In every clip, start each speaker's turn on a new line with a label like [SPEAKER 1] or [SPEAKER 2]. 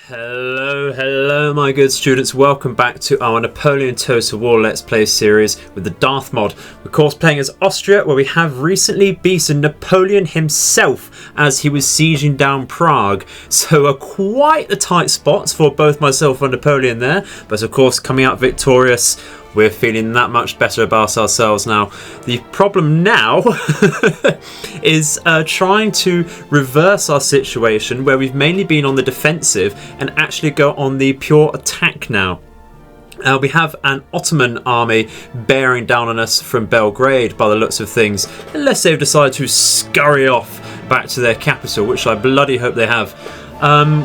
[SPEAKER 1] Hello my good students, welcome back to our Napoleon Total War Let's Play series with the Darth mod. We're of course playing as Austria, where we have recently beaten Napoleon himself as he was sieging down Prague. So quite the tight spots for both myself and Napoleon there, but of course coming out victorious. We're feeling that much better about ourselves now. The problem now is trying to reverse our situation where we've mainly been on the defensive and actually go on the pure attack now. We have an Ottoman army bearing down on us from Belgrade by the looks of things, unless they've decided to scurry off back to their capital, which I bloody hope they have.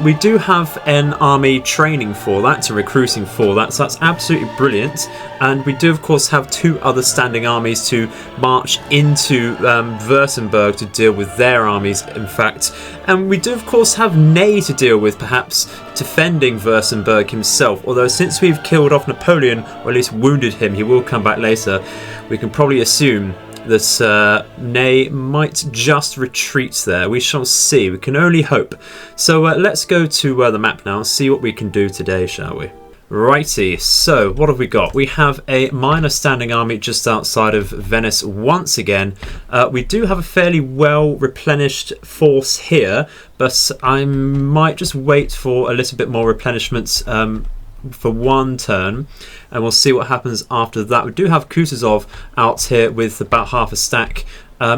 [SPEAKER 1] We do have an army training for that, to recruiting for that, so that's absolutely brilliant. And we do of course have two other standing armies to march into Württemberg to deal with their armies, in fact. And we do of course have Ney to deal with, perhaps defending Württemberg himself, although since we've killed off Napoleon, or at least wounded him, he will come back later, we can probably assume that Ney might just retreat there. We shall see. We can only hope. So let's go to the map now and see what we can do today, shall we? Righty, so what have we got? We have a minor standing army just outside of Venice once again. We do have a fairly well replenished force here, but I might just wait for a little bit more replenishment for one turn, and we'll see what happens after that. We do have Kutuzov out here with about half a stack,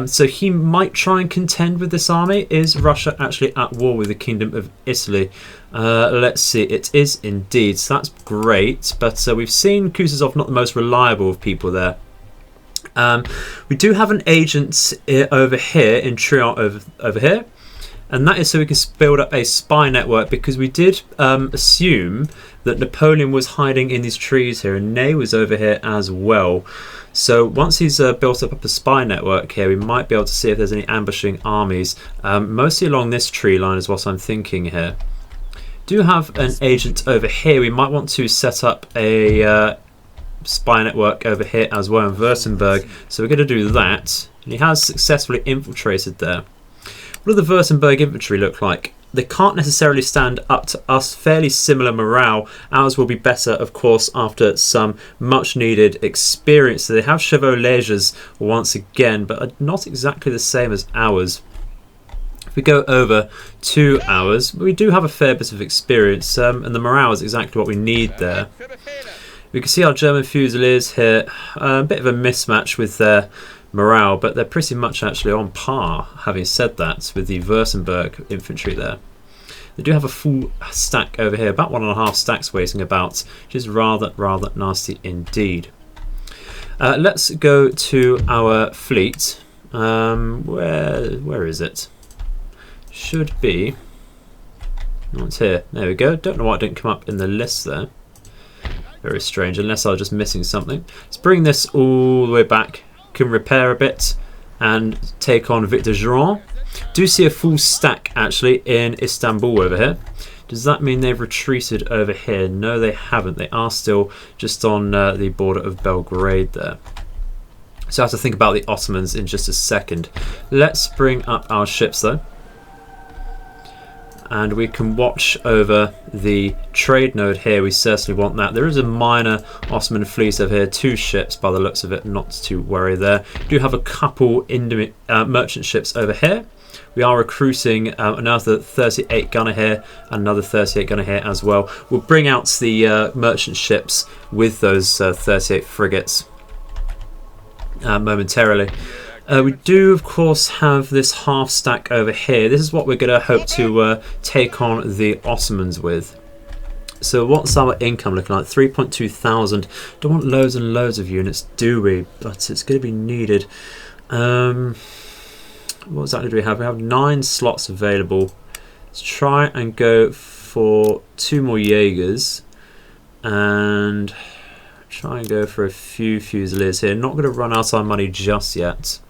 [SPEAKER 1] so he might try and contend with this army. Is Russia actually at war with the Kingdom of Italy? Let's see, it is indeed, so that's great, but we've seen Kutuzov not the most reliable of people there. We do have an agent over here in Trion over here, and that is so we can build up a spy network, because we did assume that Napoleon was hiding in these trees here, and Ney was over here as well. So once he's built up a spy network here, we might be able to see if there's any ambushing armies, mostly along this tree line is what I'm thinking here. Do have an agent over here. We might want to set up a spy network over here as well in Württemberg, so we're going to do that. And he has successfully infiltrated there. What do the Württemberg infantry look like? They can't necessarily stand up to us. Fairly similar morale. Ours will be better, of course, after some much needed experience. So they have chevaux légers once again, but are not exactly the same as ours. If we go over to ours, we do have a fair bit of experience, and the morale is exactly what we need there. We can see our German Fusiliers here. A bit of a mismatch with their morale, but they're pretty much actually on par, having said that, with the Württemberg infantry there. They do have a full stack over here, about 1.5 stacks waiting about, which is rather nasty indeed. Let's go to our fleet. Where is it? Should be. Oh, it's here. There we go. Don't know why it didn't come up in the list there. Very strange, unless I was just missing something. Let's bring this all the way back. Can repair a bit and take on Victor Giron. Do see a full stack actually in Istanbul over here. Does that mean they've retreated over here? No, they haven't. They are still just on the border of Belgrade there. So I have to think about the Ottomans in just a second. Let's bring up our ships though, and we can watch over the trade node here. We certainly want that. There is a minor Ottoman fleet over here, 2 ships by the looks of it, not to worry there. We do have a couple merchant ships over here. We are recruiting another 38 gunner here and another 38 gunner here as well. We'll bring out the merchant ships with those 38 frigates momentarily. We do of course have this half stack over here. This is what we're going to hope to take on the Ottomans with. So what's our income looking like? 3.2 thousand. Don't want loads and loads of units, do we? But it's going to be needed. What exactly do we have? We have 9 slots available. Let's try and go for 2 more Jaegers and try and go for a few Fusiliers here. Not going to run out our money just yet.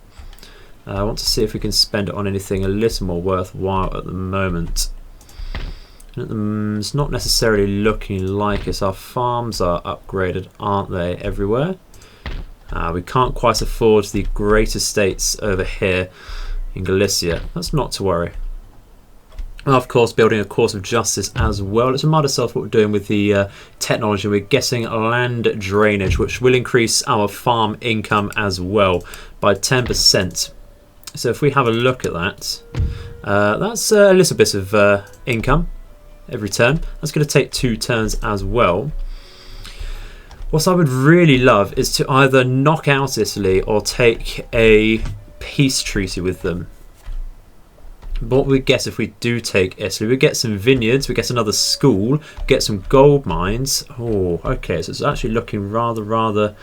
[SPEAKER 1] I want to see if we can spend it on anything a little more worthwhile at the moment. It's not necessarily looking like it. Our farms are upgraded, aren't they, everywhere? We can't quite afford the great estates over here in Galicia. That's not to worry. Of course, building a course of justice as well. Let's remind ourselves what we're doing with the technology. We're getting land drainage, which will increase our farm income as well by 10%. So if we have a look at that, that's a little bit of income every turn. That's going to take 2 turns as well. What I would really love is to either knock out Italy or take a peace treaty with them. What we get if we do take Italy, we get some vineyards, we get another school, get some gold mines. Oh, okay, so it's actually looking rather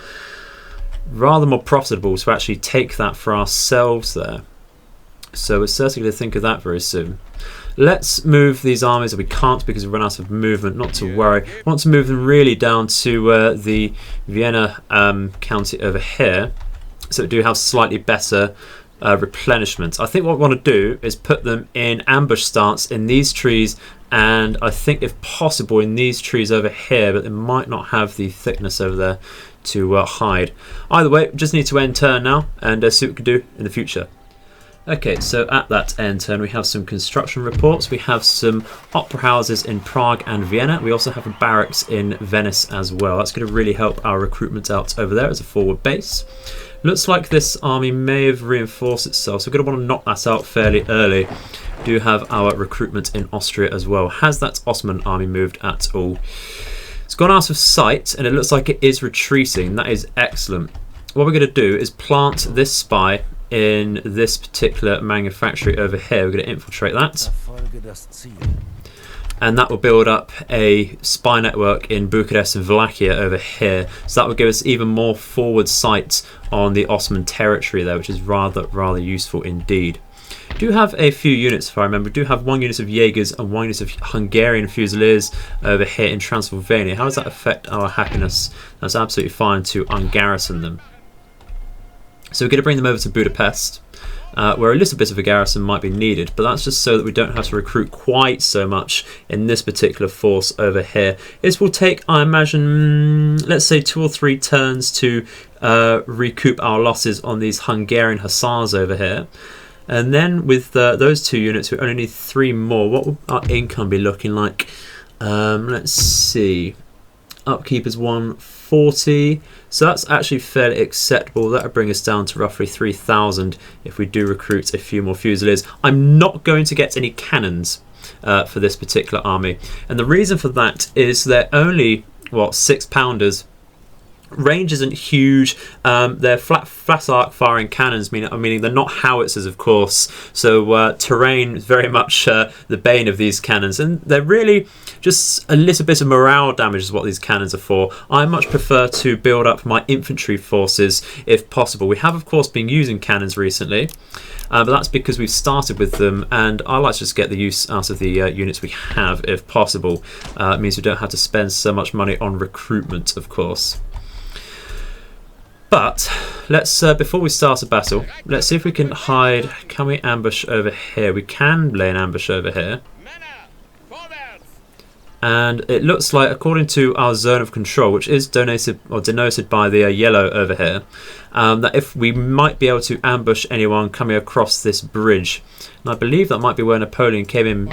[SPEAKER 1] more profitable to actually take that for ourselves there. So we're certainly going to think of that very soon. Let's move these armies. We can't because we run out of movement, not to worry. I want to move them really down to the Vienna county over here, so we do have slightly better replenishment. I think what we want to do is put them in ambush stance in these trees, and I think if possible in these trees over here, but they might not have the thickness over there to hide. Either way, we just need to end turn now and see what we can do in the future. Okay, so at that end turn we have some construction reports. We have some opera houses in Prague and Vienna. We also have a barracks in Venice as well. That's going to really help our recruitment out over there as a forward base. Looks like this army may have reinforced itself, so we're going to want to knock that out fairly early. We do have our recruitment in Austria as well. Has that Ottoman army moved at all? It's gone out of sight and it looks like it is retreating. That is excellent. What we're going to do is plant this spy in this particular manufactory over here. We're going to infiltrate that, and that will build up a spy network in Bucharest and Wallachia over here. So that will give us even more forward sight on the Ottoman territory there, which is rather useful indeed. We do have a few units, if I remember. We do have 1 unit of Jaegers and 1 unit of Hungarian Fusiliers over here in Transylvania. How does that affect our happiness? That's absolutely fine to ungarrison them. So we're going to bring them over to Budapest, where a little bit of a garrison might be needed, but that's just so that we don't have to recruit quite so much in this particular force over here. This will take, I imagine, let's say 2 or 3 turns to recoup our losses on these Hungarian hussars over here. And then with those 2 units, we only need 3 more. What will our income be looking like? Let's see. Upkeep is 140, so that's actually fairly acceptable. That would bring us down to roughly 3,000 if we do recruit a few more Fusiliers. I'm not going to get any cannons for this particular army, and the reason for that is they're only, what, 6-pounders. Range isn't huge. They're flat arc firing cannons, meaning they're not howitzers, of course. So terrain is very much the bane of these cannons, and they're really just a little bit of morale damage is what these cannons are for. I much prefer to build up my infantry forces if possible. We have, of course, been using cannons recently, but that's because we've started with them, and I like to just get the use out of the units we have if possible. It means we don't have to spend so much money on recruitment, of course. But let's, before we start a battle, let's see if we can hide. Can we ambush over here? We can lay an ambush over here. And it looks like, according to our zone of control, which is denoted by the yellow over here, that if we might be able to ambush anyone coming across this bridge. And I believe that might be where Napoleon came in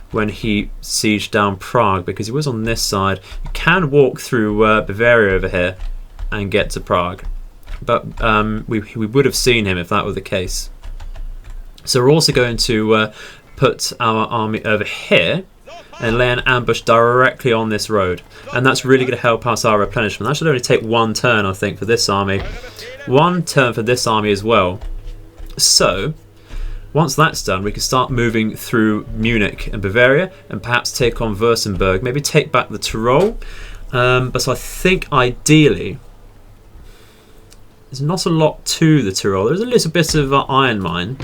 [SPEAKER 1] when he sieged down Prague, because he was on this side. You can walk through Bavaria over here and get to Prague, but we would have seen him if that were the case. So we're also going to put our army over here and lay an ambush directly on this road, and that's really going to help us our replenishment. That should only take 1 turn, I think, for this army. 1 turn for this army as well. So once that's done, we can start moving through Munich and Bavaria and perhaps take on Württemberg, maybe take back the Tyrol. But I think ideally there's not a lot to the Tyrol. There's a little bit of iron mine,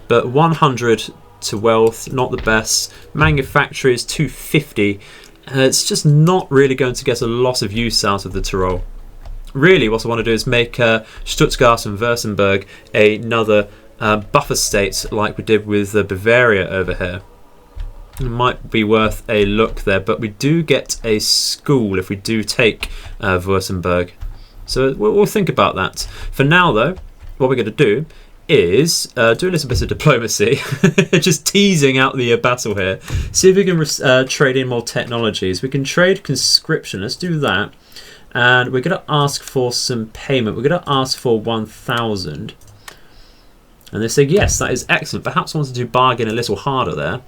[SPEAKER 1] but 100 to wealth, not the best. Manufacture is 250. It's just not really going to get a lot of use out of the Tyrol. Really, what I want to do is make Stuttgart and Württemberg another buffer state like we did with Bavaria over here. It might be worth a look there, but we do get a school if we do take Württemberg. So we'll think about that. For now, though, what we're going to do is do a little bit of diplomacy, just teasing out the battle here. See if we can trade in more technologies. We can trade conscription. Let's do that. And we're going to ask for some payment. We're going to ask for 1,000. And they say, yes, that is excellent. Perhaps I wanted to bargain a little harder there.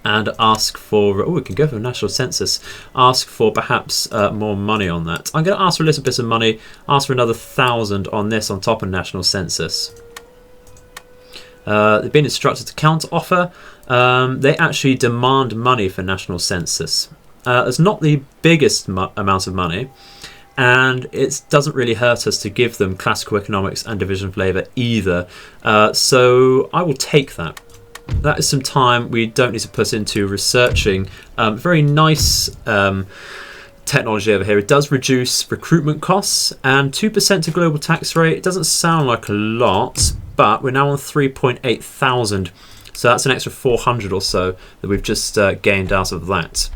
[SPEAKER 1] And ask for, oh, we can go for a national census. Ask for perhaps more money on that. I'm going to ask for a little bit of money. Ask for another 1,000 on this on top of national census. They've been instructed to counter offer. They actually demand money for national census. It's not the biggest amount of money, and it doesn't really hurt us to give them classical economics and division of labour either. So I will take that. That is some time we don't need to put into researching. Very nice technology over here. It does reduce recruitment costs, and 2% to global tax rate. It doesn't sound like a lot, but we're now on 3.8 thousand. So that's an extra 400 or so that we've just gained out of that.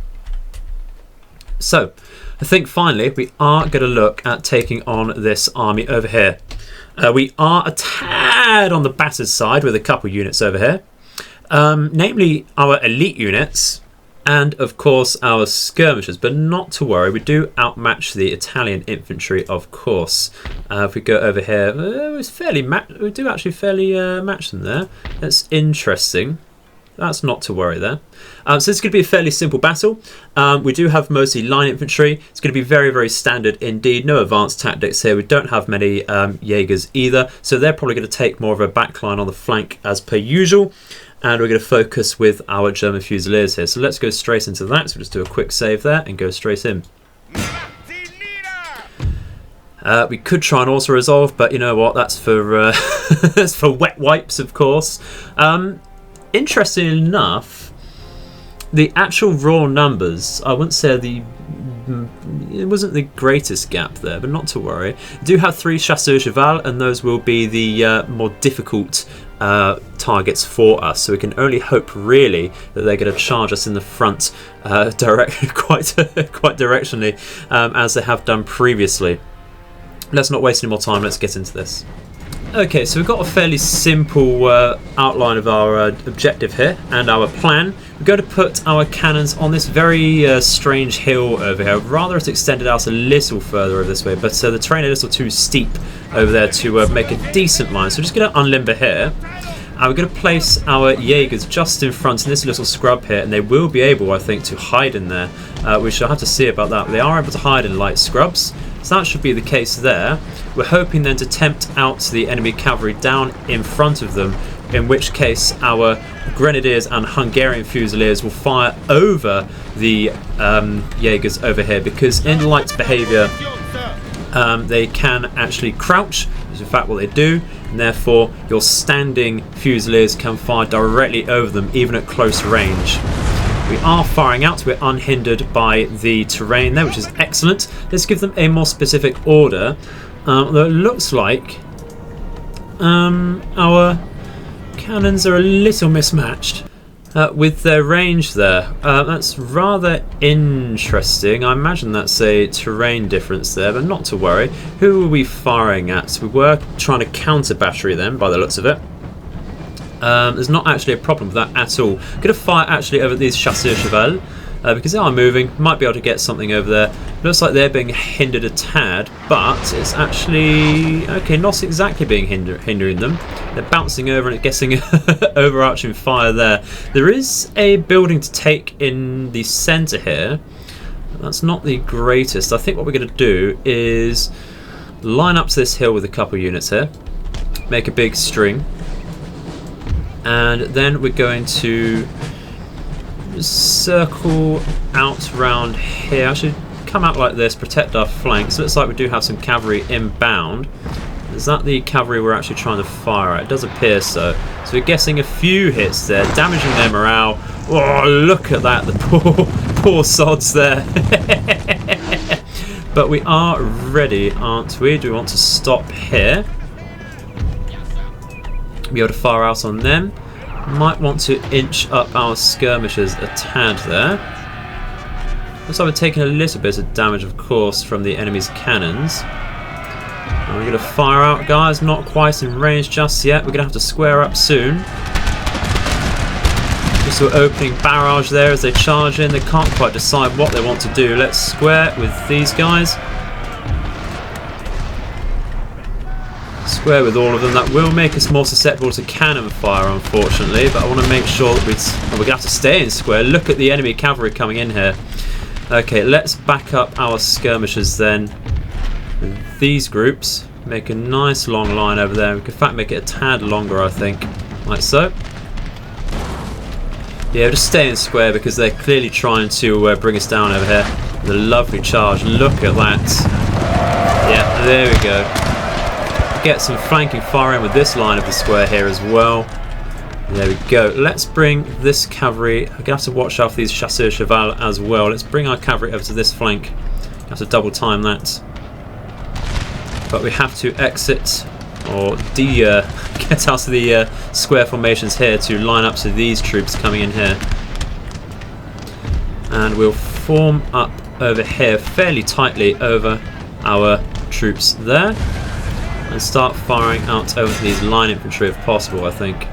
[SPEAKER 1] So I think finally we are going to look at taking on this army over here. We are a tad on the battered side with a couple units over here. Namely our elite units and of course our skirmishers, but not to worry, we do outmatch the Italian infantry, of course. If we go over here, we do actually fairly match them there. That's interesting. That's not to worry there. So this is going to be a fairly simple battle. We do have mostly line infantry. It's going to be very, very standard indeed. No advanced tactics here. We don't have many Jaegers either, so they're probably going to take more of a backline on the flank as per usual. And we're going to focus with our German Fusiliers here. So let's go straight into that. So we'll just do a quick save there and go straight in. We could try and also resolve, but you know what? That's for that's for wet wipes, of course. Interesting enough, the actual raw numbers, I wouldn't say it wasn't the greatest gap there, but not to worry. We do have 3 chasseurs cheval, and those will be the more difficult targets for us, so we can only hope really that they're going to charge us in the front quite directionally, as they have done previously. Let's not waste any more time, let's get into this. Okay, so we've got a fairly simple outline of our objective here and our plan. We're going to put our cannons on this very strange hill over here. I'd rather it extended out a little further over this way, but the terrain is a little too steep over there to make a decent line. So we're just going to unlimber here. And we're going to place our Jaegers just in front in this little scrub here, and they will be able, I think, to hide in there. We shall have to see about that. They are able to hide in light scrubs, so that should be the case there. We're hoping then to tempt out the enemy cavalry down in front of them, in which case our Grenadiers and Hungarian Fusiliers will fire over the Jaegers over here, because in light behaviour they can actually crouch, which is in fact what they do, and therefore your standing Fusiliers can fire directly over them even at close range. We are firing out, we're unhindered by the terrain there, which is excellent. Let's give them a more specific order. Although it looks like our cannons are a little mismatched with their range there. That's rather interesting. I imagine that's a terrain difference there, but not to worry. Who are we firing at? We were trying to counter battery them by the looks of it. There's not actually a problem with that at all. I'm going to fire actually over these chasseurs cheval because they are moving. Might be able to get something over there. Looks like they're being hindered a tad, but it's actually okay. Not exactly being hindering them. They're bouncing over and getting overarching fire there. There is a building to take in the centre here. That's not the greatest. I think what we're going to do is line up to this hill with a couple units here. Make a big string. And then we're going to circle out round here. Actually, come out like this, protect our flanks. Looks like we do have some cavalry inbound. Is that the cavalry we're actually trying to fire at? It does appear so. So we're getting a few hits there, damaging their morale. Oh, look at that, the poor sods there. But we are ready, aren't we? Do we want to stop here? Be able to fire out on them. Might want to inch up our skirmishers a tad there. Looks like we're taking a little bit of damage, of course, from the enemy's cannons. And we're going to fire out, guys. Not quite in range just yet. We're going to have to square up soon. Just sort of opening barrage there as they charge in. They can't quite decide what they want to do. Let's square with these guys. Square with all of them. That will make us more susceptible to cannon fire, unfortunately, but I want to make sure that we're going to have to stay in square. Look at the enemy cavalry coming in here. Okay, let's back up our skirmishers then. These groups, make a nice long line over there. We can in fact make it a tad longer, I think, like so. Yeah, just stay in square because they're clearly trying to bring us down over here. The lovely charge, look at that. Yeah, there we go. Get some flanking fire in with this line of the square here as well. There we go. Let's bring this cavalry. I'm going to have to watch out for these chasseurs cheval as well. Let's bring our cavalry over to this flank. Have to double time that. But we have to exit or get out of the square formations here to line up to these troops coming in here. And we'll form up over here fairly tightly over our troops there. And start firing out over these line infantry if possible, I think.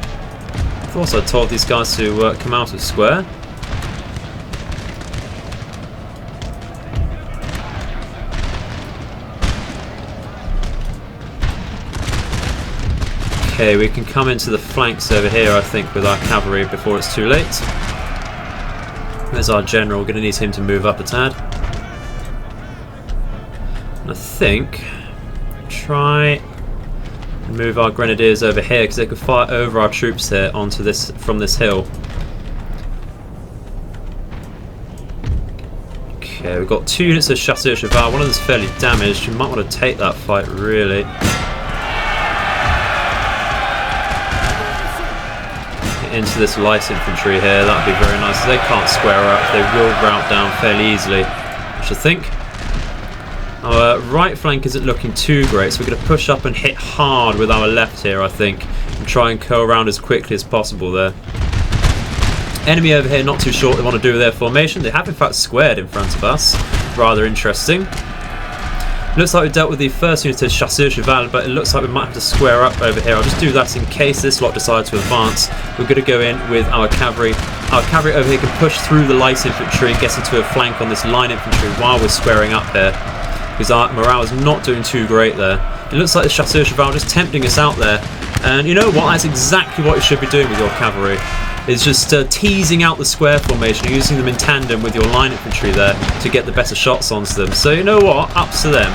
[SPEAKER 1] Of course, I told these guys to come out of square. Okay, we can come into the flanks over here, I think, with our cavalry before it's too late. There's our general. We're going to need him to move up a tad. And I think try and move our grenadiers over here because they can fire over our troops here onto this from this hill. Okay, we've got 2 units of chasseurs cheval. One of them's fairly damaged. You might want to take that fight, really. Get into this light infantry here. That would be very nice. They can't square up. They will rout down fairly easily, I should think. Our right flank isn't looking too great, so we're going to push up and hit hard with our left here, I think, and try and curl around as quickly as possible there. Enemy over here not too sure what they want to do with their formation. They have in fact squared in front of us. Rather interesting. Looks like we dealt with the first unit of chasseurs cheval, but it looks like we might have to square up over here. I'll just do that in case this lot decide to advance. We're going to go in with our cavalry. Our cavalry over here can push through the light infantry and get into a flank on this line infantry while we're squaring up here. Because our morale is not doing too great there. It looks like the chasseurs cheval just tempting us out there. And you know what? That's exactly what you should be doing with your cavalry. It's just teasing out the square formation, using them in tandem with your line infantry there to get the better shots onto them. So you know what? Up to them.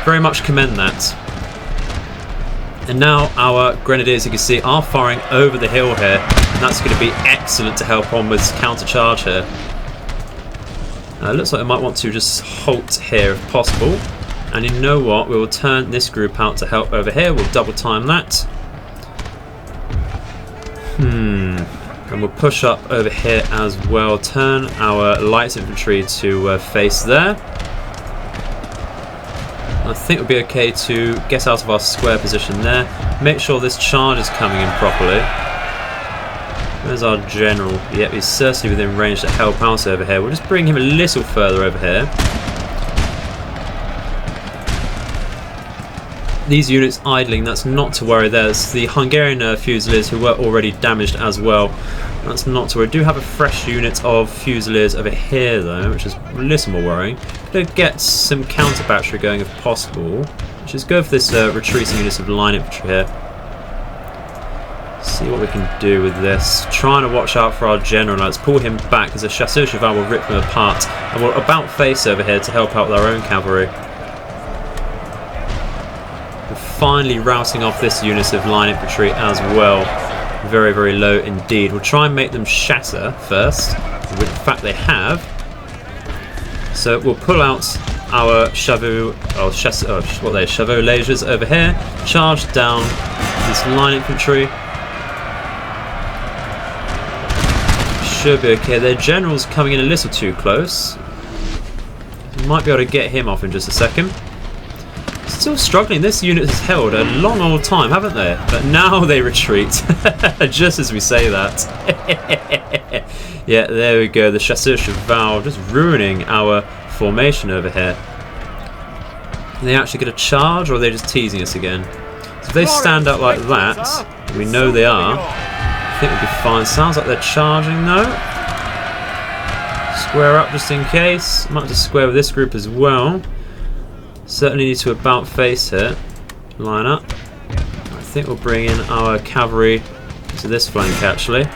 [SPEAKER 1] Very much commend that. And now our grenadiers, you can see, are firing over the hill here. And that's going to be excellent to help on with counter charge here. Looks like I might want to just halt here if possible. And you know what? We will turn this group out to help over here. We'll double time that. And we'll push up over here as well. Turn our light infantry to face there. I think it would be okay to get out of our square position there. Make sure this charge is coming in properly. There's our general. Yep, he's certainly within range to help out over here. We'll just bring him a little further over here. These units idling, that's not to worry. There's the Hungarian Fusiliers who were already damaged as well. That's not to worry. We do have a fresh unit of Fusiliers over here though, which is a little more worrying. Going to get some counter battery going if possible. Let's just go for this retreating unit of line infantry here. See what we can do with this. Trying to watch out for our general. Now let's pull him back because the chasseurs cheval will rip him apart. And we'll about face over here to help out with our own cavalry. We're finally routing off this unit of line infantry as well. Very, very low indeed. We'll try and make them shatter first. In fact, they have. So we'll pull out our chevaux légers over here. Charge down this line infantry. Should be okay. Their general's coming in a little too close. Might be able to get him off in just a second. Still struggling. This unit has held a long old time, haven't they? But now they retreat. Just as we say that. Yeah, there we go. The chasseurs cheval just ruining our formation over here. Are they actually going to charge, or are they just teasing us again? So if they stand up like that, we know they are, I think we'll be fine. Sounds like they're charging though. Square up just in case. Might have to square with this group as well. Certainly need to about face here. Line up. I think we'll bring in our cavalry to this flank actually.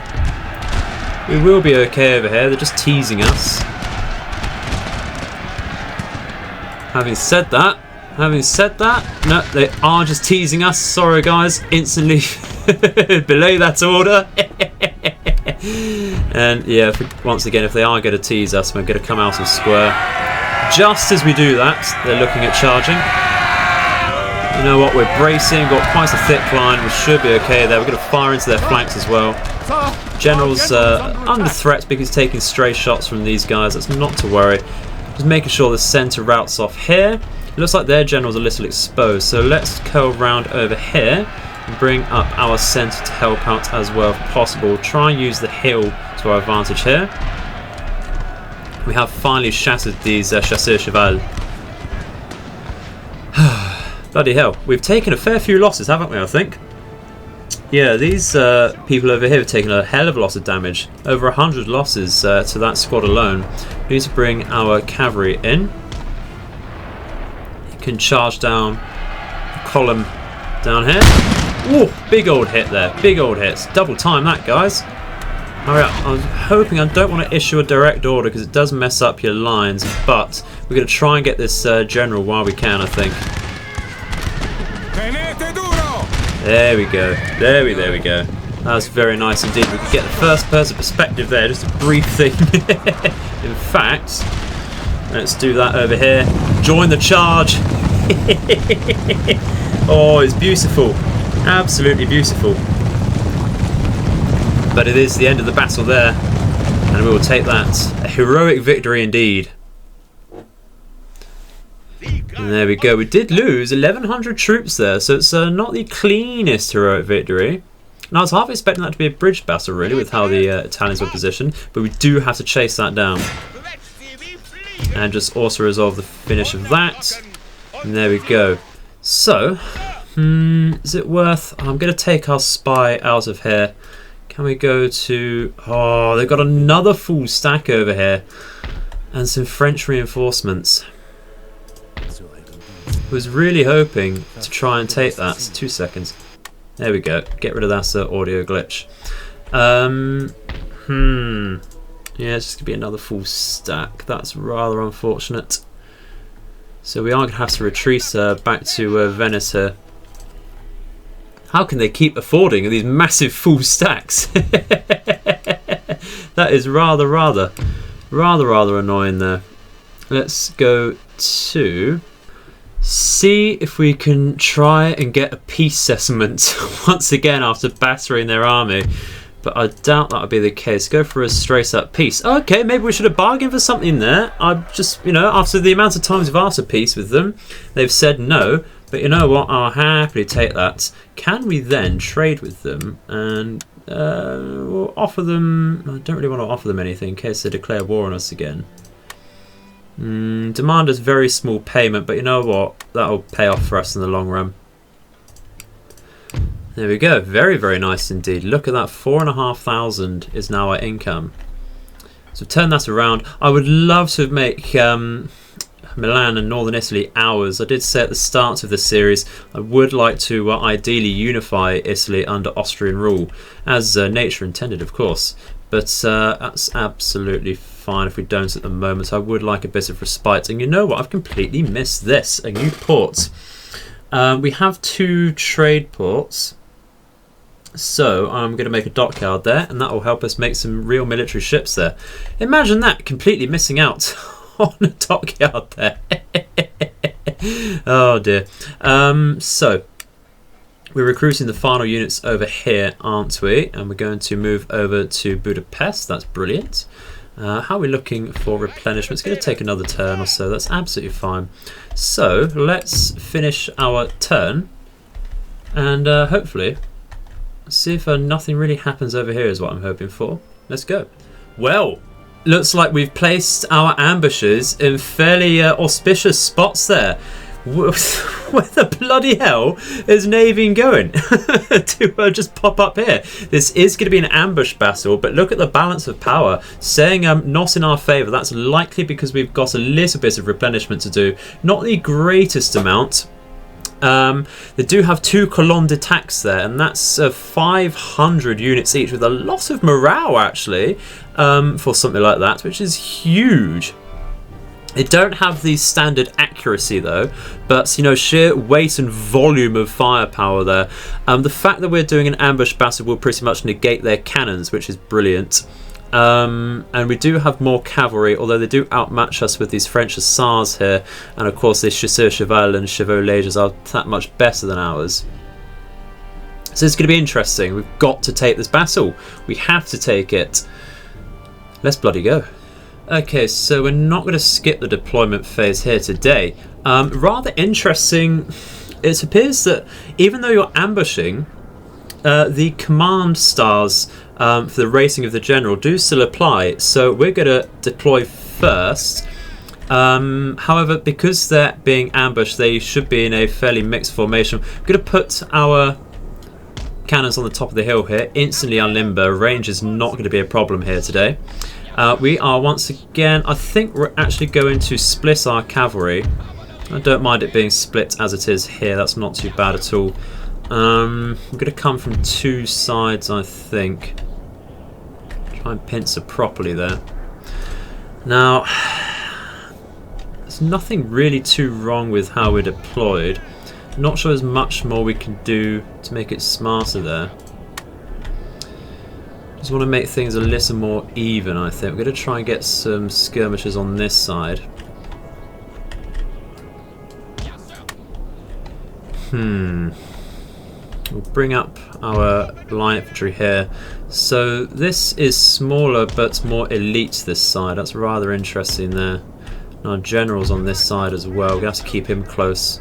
[SPEAKER 1] We will be okay over here. They're just teasing us. Having said that, no, they are just teasing us. Sorry guys, instantly belay that order. And yeah, once again, if they are going to tease us, we're going to come out of square. Just as we do that, they're looking at charging. You know what, we're bracing, got quite a thick line, we should be okay there. We're going to fire into their flanks as well. General's under threat because he's taking stray shots from these guys, that's not to worry. Just making sure the centre routes off here. It looks like their general's a little exposed, so let's go around over here and bring up our centre to help out as well if possible. Try and use the hill to our advantage here. We have finally shattered these chasseurs cheval. Bloody hell, we've taken a fair few losses, haven't we, I think? Yeah, these people over here have taken a hell of a lot of damage. Over 100 losses to that squad alone. We need to bring our cavalry in. You can charge down the column down here. Whoa, big old hit there. Big old hits. Double time that, guys. Hurry up. I was hoping, I don't want to issue a direct order because it does mess up your lines, but we're going to try and get this general while we can, I think. There we go. There we go. That was very nice indeed. We could get the first person perspective there, just a brief thing. In fact, let's do that over here. Join the charge. Oh, it's beautiful. Absolutely beautiful. But it is the end of the battle there, and we will take that. A heroic victory indeed. And there we go. We did lose 1,100 troops there, so it's not the cleanest heroic victory. And I was half expecting that to be a bridge battle, really, with how the Italians were positioned, but we do have to chase that down. And just also resolve the finish of that. And there we go. So, is it worth... I'm going to take our spy out of here. Can we go to... Oh, they've got another full stack over here. And some French reinforcements. Was really hoping to try and take that. 2 seconds. There we go. Get rid of that audio glitch. Yeah, it's just going to be another full stack. That's rather unfortunate. So we are going to have to retreat back to Venice here. How can they keep affording these massive full stacks? That is rather annoying there. Let's go to... see if we can try and get a peace settlement once again after battering their army, but I doubt that would be the case. Go for a straight up peace. Okay, maybe we should have bargained for something there. I just, you know, after the amount of times we've asked for peace with them, they've said no, but you know what, I'll happily take that. Can we then trade with them and we'll offer them... I don't really want to offer them anything in case they declare war on us again. Demand us very small payment, but you know what? That'll pay off for us in the long run. There we go. Very nice indeed. Look at that. 4,500 is now our income. So turn that around. I would love to make Milan and Northern Italy ours. I did say at the start of the series I would like to ideally unify Italy under Austrian rule, as nature intended, of course. But that's absolutely fine if we don't at the moment. I would like a bit of respite. And you know what? I've completely missed this. A new port. We have 2 trade ports. So I'm going to make a dockyard there. And that will help us make some real military ships there. Imagine that. Completely missing out on a dockyard there. Oh dear. So... we're recruiting the final units over here, aren't we? And we're going to move over to Budapest. That's brilliant. How are we looking for replenishment? It's going to take another turn or so. That's absolutely fine. So let's finish our turn. And hopefully see if nothing really happens over here is what I'm hoping for. Let's go. Well, looks like we've placed our ambushes in fairly auspicious spots there. Where the bloody hell is Navy going to just pop up here? This is going to be an ambush battle, but look at the balance of power. Saying not in our favour. That's likely because we've got a little bit of replenishment to do. Not the greatest amount. They do have 2 colonne d'attaques there, and that's 500 units each, with a lot of morale actually for something like that, which is huge. They don't have the standard accuracy though, but you know, sheer weight and volume of firepower there. The fact that we're doing an ambush battle will pretty much negate their cannons, which is brilliant. And we do have more cavalry, although they do outmatch us with these French hussars here, and of course these chasseurs cheval and chevaux légers are that much better than ours. So it's going to be interesting. We've got to take this battle. We have to take it. Let's bloody go. Okay, so we're not going to skip the deployment phase here today. Rather interesting, it appears that even though you're ambushing, the command stars for the rating of the general do still apply. So we're going to deploy first. However, because they're being ambushed, they should be in a fairly mixed formation. We're going to put our cannons on the top of the hill here, instantly unlimber. Range is not going to be a problem here today. We are once again, I think we're actually going to split our cavalry. I don't mind it being split as it is here, that's not too bad at all. We're going to come from 2 sides, I think. Try and pincer properly there. Now, there's nothing really too wrong with how we're deployed. Not sure there's much more we can do to make it smarter there. Just want to make things a little more even, I think. We're going to try and get some skirmishers on this side. We'll bring up our line infantry here. So this is smaller but more elite this side. That's rather interesting there. And our general's on this side as well. We're going to have to keep him close.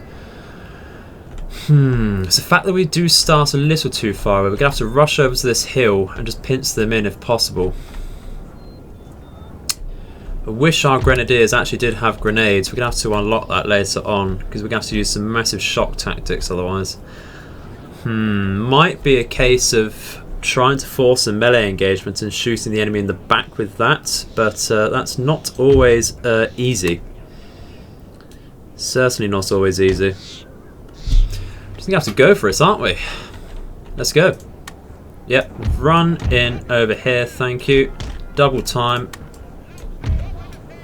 [SPEAKER 1] It's the fact that we do start a little too far away. We're going to have to rush over to this hill and just pinch them in if possible. I wish our grenadiers actually did have grenades. We're going to have to unlock that later on, because we're going to have to use some massive shock tactics otherwise. Might be a case of trying to force a melee engagement and shooting the enemy in the back with that, but that's not always easy. Certainly not always easy. We have to go for it, aren't we? Let's go. Yep, run in over here, thank you. Double time.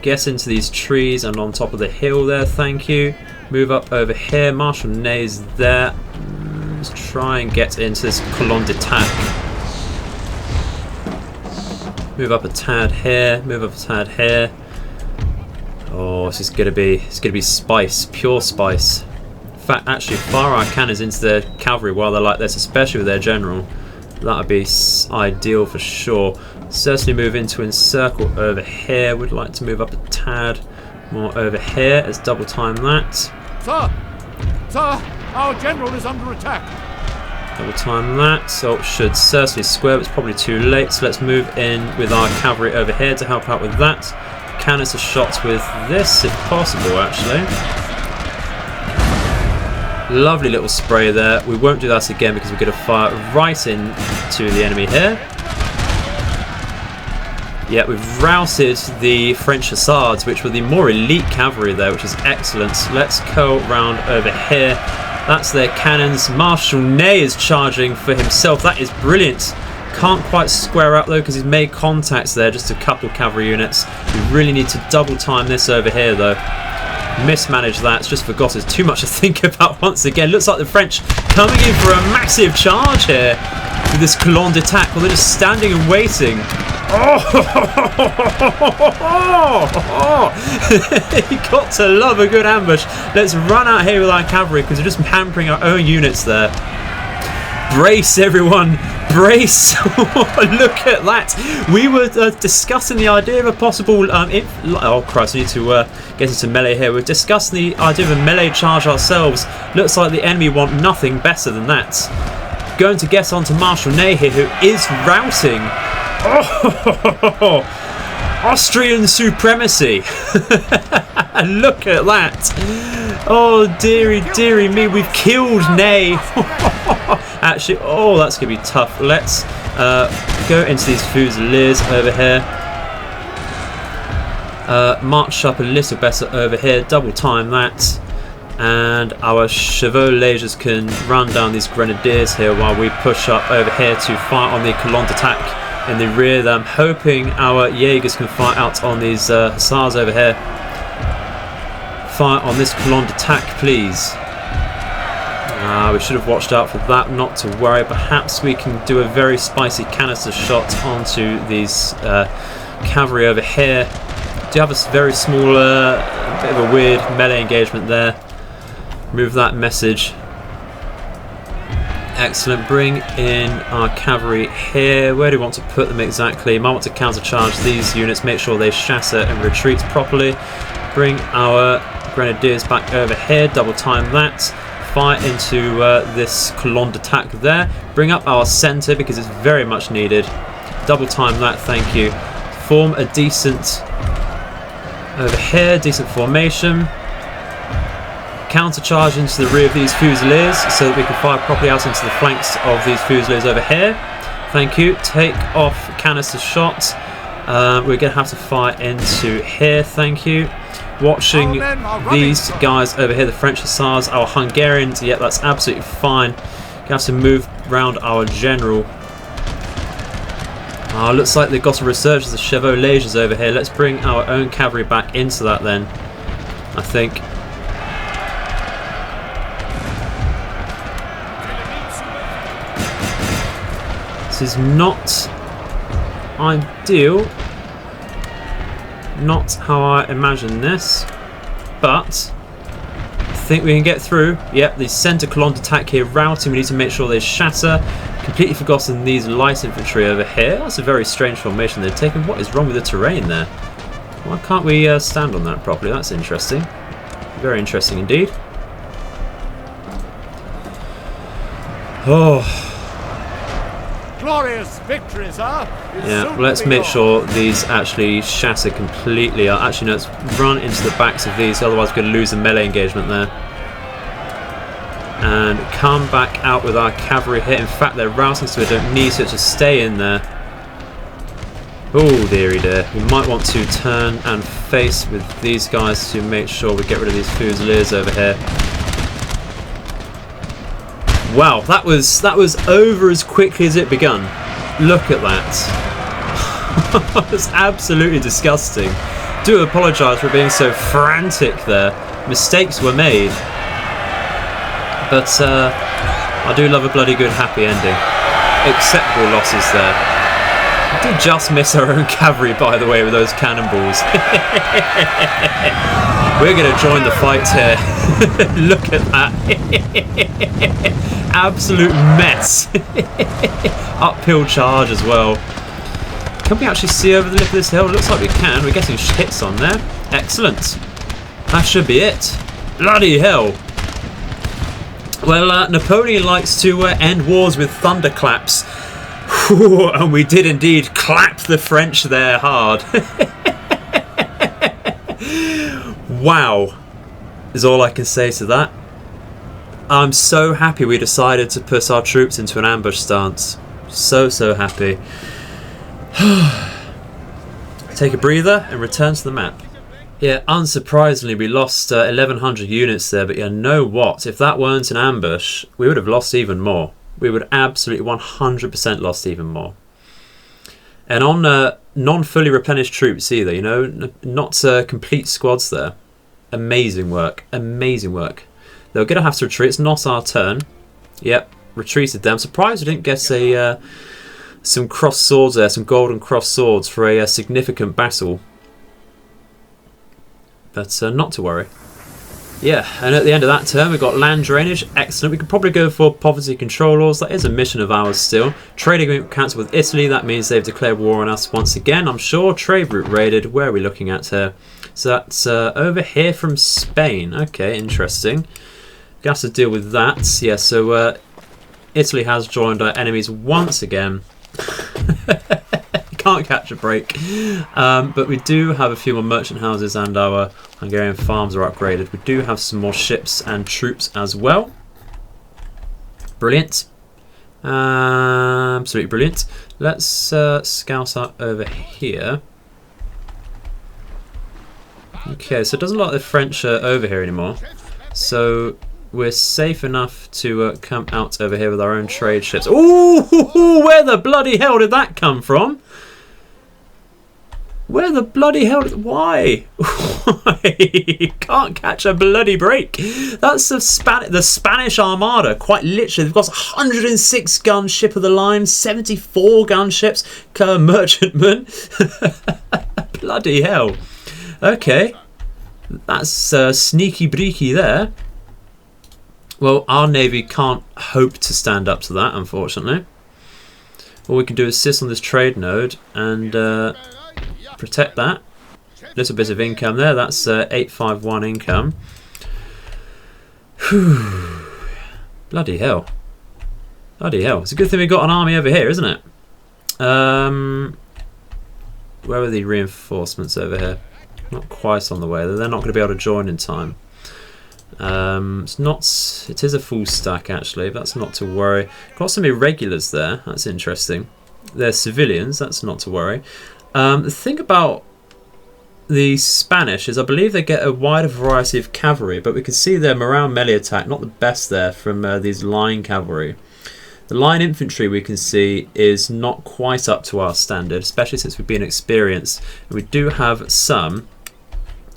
[SPEAKER 1] Get into these trees and on top of the hill there, thank you. Move up over here, Marshal Ney's there. Let's try and get into this colonne d'attaque. Move up a tad here, move up a tad here. Oh, this is gonna be spice, pure spice. In fact, actually fire our cannons into their cavalry while they're like this, especially with their general. That would be ideal for sure. Certainly move into encircle over here. Would like to move up a tad more over here. Let's double time that.
[SPEAKER 2] Sir! Sir! Our general is under attack!
[SPEAKER 1] Double time that. So it should certainly square, but it's probably too late. So let's move in with our cavalry over here to help out with that. Canister shots with this if possible, actually. Lovely little spray there. We won't do that again because we're going to fire right into the enemy here. Yeah, we've routed the French hussars, which were the more elite cavalry there, which is excellent. Let's go round over here. That's their cannons. Marshal Ney is charging for himself. That is brilliant. Can't quite square up though because he's made contacts there, just a couple cavalry units. We really need to double time this over here though. Mismanaged that, it's just forgot. It's too much to think about once again. Looks like the French coming in for a massive charge here with this colonne d'attaque. Well, they're just standing and waiting. You got to love a good ambush. Let's run out here with our cavalry because we're just hampering our own units there. Brace, everyone. Brace. Look at that. We were discussing the idea of a possible oh Christ, I need to get into melee here. We're discussing the idea of a melee charge ourselves. Looks like the enemy want nothing better than that. Going to get onto Marshal Ney here, who is routing. Austrian supremacy. Look at that. Oh, dearie me, we've killed Ney. Actually, oh, that's going to be tough. Let's go into these Fusiliers over here. March up a little better over here. Double time that. And our Chevaux Légers can run down these Grenadiers here while we push up over here to fight on the colonne d'attaque in the rear there. I'm hoping our Jaegers can fight out on these Hussars over here. Fire on this colonne d'attaque, please. We should have watched out for that, not to worry. Perhaps we can do a very spicy canister shot onto these cavalry over here. Do have a very small, bit of a weird melee engagement there. Move that message. Excellent. Bring in our cavalry here. Where do we want to put them exactly? Might want to countercharge these units, make sure they shatter and retreat properly. Bring our Grenadiers back over here, double time that. Fire into this colonne d'attaque there. Bring up our centre because it's very much needed. Double time that, thank you. Form a decent, over here, decent formation. Countercharge into the rear of these Fusiliers so that we can fire properly out into the flanks of these Fusiliers over here. Thank you. Take off canister shots. We're going to have to fire into here, thank you. Watching these guys over here, the French Hussars, our Hungarians, yeah, that's absolutely fine. Gonna have to move round our general. Looks like they've got a resurgence of Chevaux Légers over here. Let's bring our own cavalry back into that then, I think. This is not ideal. Not how I imagine this, but I think we can get through. Yep, the centre colonne d'attaque here routing. We need to make sure they shatter. Completely forgotten these light infantry over here. That's a very strange formation they've taken. What is wrong with the terrain there? Why can't we stand on that properly? That's interesting. Very interesting indeed. Oh.
[SPEAKER 2] Glorious victory, sir.
[SPEAKER 1] Yeah, well, let's make sure these actually shatter completely. Actually, no, let's run into the backs of these, otherwise we're going to lose the melee engagement there. And come back out with our cavalry here. In fact, they're routing, so we don't need to just stay in there. Oh, dearie dear. We might want to turn and face with these guys to make sure we get rid of these Fusiliers over here. Wow, that was over as quickly as it begun. Look at that. That was absolutely disgusting. Do apologise for being so frantic there. Mistakes were made. But I do love a bloody good happy ending. Acceptable losses there. We did just miss our own cavalry, by the way, with those cannonballs. We're going to join the fight here. Look at that. Absolute mess. Uphill charge as well. Can we actually see over the lip of this hill? Looks like we can. We're getting hits on there. Excellent. That should be it. Bloody hell. Well, Napoleon likes to end wars with thunderclaps. And we did indeed clap the French there hard. Wow, is all I can say to that. I'm so happy we decided to put our troops into an ambush stance. So happy. Take a breather and return to the map. Yeah, unsurprisingly we lost 1100 units there, but you know what? If that weren't an ambush, we would have lost even more. We would absolutely 100% lost even more. And on non-fully replenished troops either, you know, not complete squads there. Amazing work, amazing work. They're going to have to retreat. It's not our turn. Yep, retreated them. I'm surprised we didn't get a some cross swords there, some golden cross swords for a significant battle. But not to worry. Yeah, and at the end of that turn we've got land drainage. Excellent. We could probably go for poverty control laws. That is a mission of ours still. Trade agreement cancelled with Italy. That means they've declared war on us once again, I'm sure. Trade route raided. Where are we looking at here? So that's over here from Spain. Okay, interesting. We have to deal with that. Yeah, so Italy has joined our enemies once again. Can't catch a break. But we do have a few more merchant houses, and our Hungarian farms are upgraded. We do have some more ships and troops as well. Brilliant. Absolutely brilliant. Let's scout out over here. Okay, so it doesn't look like the French are over here anymore. So we're safe enough to come out over here with our own trade ships. Ooh, where the bloody hell did that come from? Where the bloody hell? Why? Why? Can't catch a bloody break. That's the Spanish Armada. Quite literally, they've got 106 gun ship of the line, 74 gun ships, merchantmen. Bloody hell. Okay, that's sneaky breaky there. Well, our navy can't hope to stand up to that, unfortunately. All we can do is sit on this trade node and protect that. Little bit of income there. That's 851 income. Whew. Bloody hell. Bloody hell. It's a good thing we got an army over here, isn't it? Where are the reinforcements over here? Not quite on the way. They're not going to be able to join in time. It's not. It is a full stack actually. But that's not to worry. Got some irregulars there. That's interesting. They're civilians. That's not to worry. The thing about the Spanish is I believe they get a wider variety of cavalry, but we can see their morale melee attack not the best there from these line cavalry. The line infantry we can see is not quite up to our standard, especially since we've been experienced. And we do have some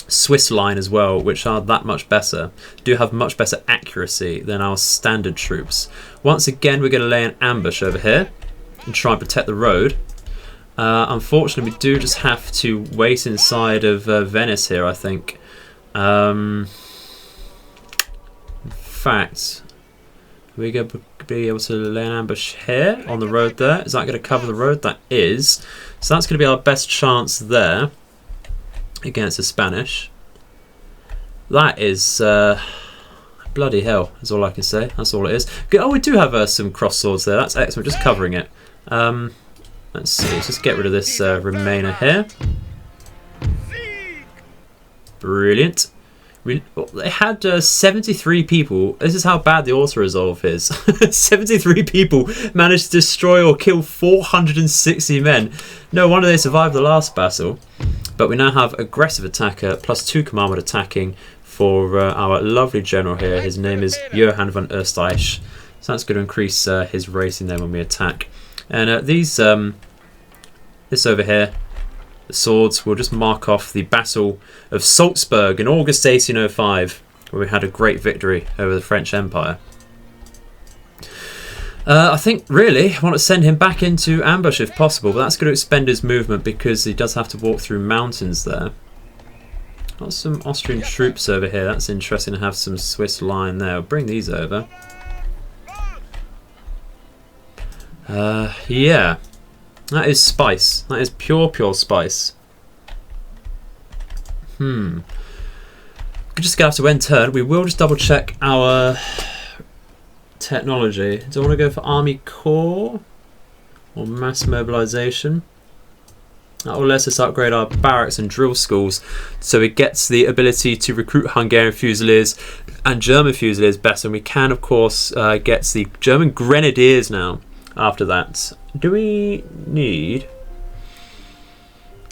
[SPEAKER 1] Swiss line as well, which are that much better, do have much better accuracy than our standard troops. Once again, we're going to lay an ambush over here and try and protect the road. Unfortunately, we do just have to wait inside of Venice here, I think. In fact, are we going to be able to lay an ambush here on the road there? Is that going to cover the road? That is. So that's going to be our best chance there against the Spanish. That is bloody hell, is all I can say. That's all it is. Oh, we do have some cross swords there. That's excellent. Just covering it. Let's see. Let's just get rid of this Remainer here. Brilliant. They had 73 people. This is how bad the auto-resolve is. 73 people managed to destroy or kill 460 men. No wonder they survived the last battle. But we now have aggressive attacker plus 2 command attacking for our lovely general here. His name is Johann von Österreich. So that's going to increase his rating then when we attack. And this over here, the swords, will just mark off the Battle of Salzburg in August 1805, where we had a great victory over the French Empire. I think, really, I want to send him back into ambush if possible, but that's going to expend his movement because he does have to walk through mountains there. Got some Austrian troops over here. That's interesting to have some Swiss line there. I'll bring these over. Yeah. That is spice. That is pure spice. We're just going to have to end turn. We will just double check our technology. Do I want to go for Army Corps or Mass Mobilization? That will let us upgrade our barracks and drill schools so it gets the ability to recruit Hungarian Fusiliers and German Fusiliers better. And we can, of course, get the German Grenadiers now after that. Do we need...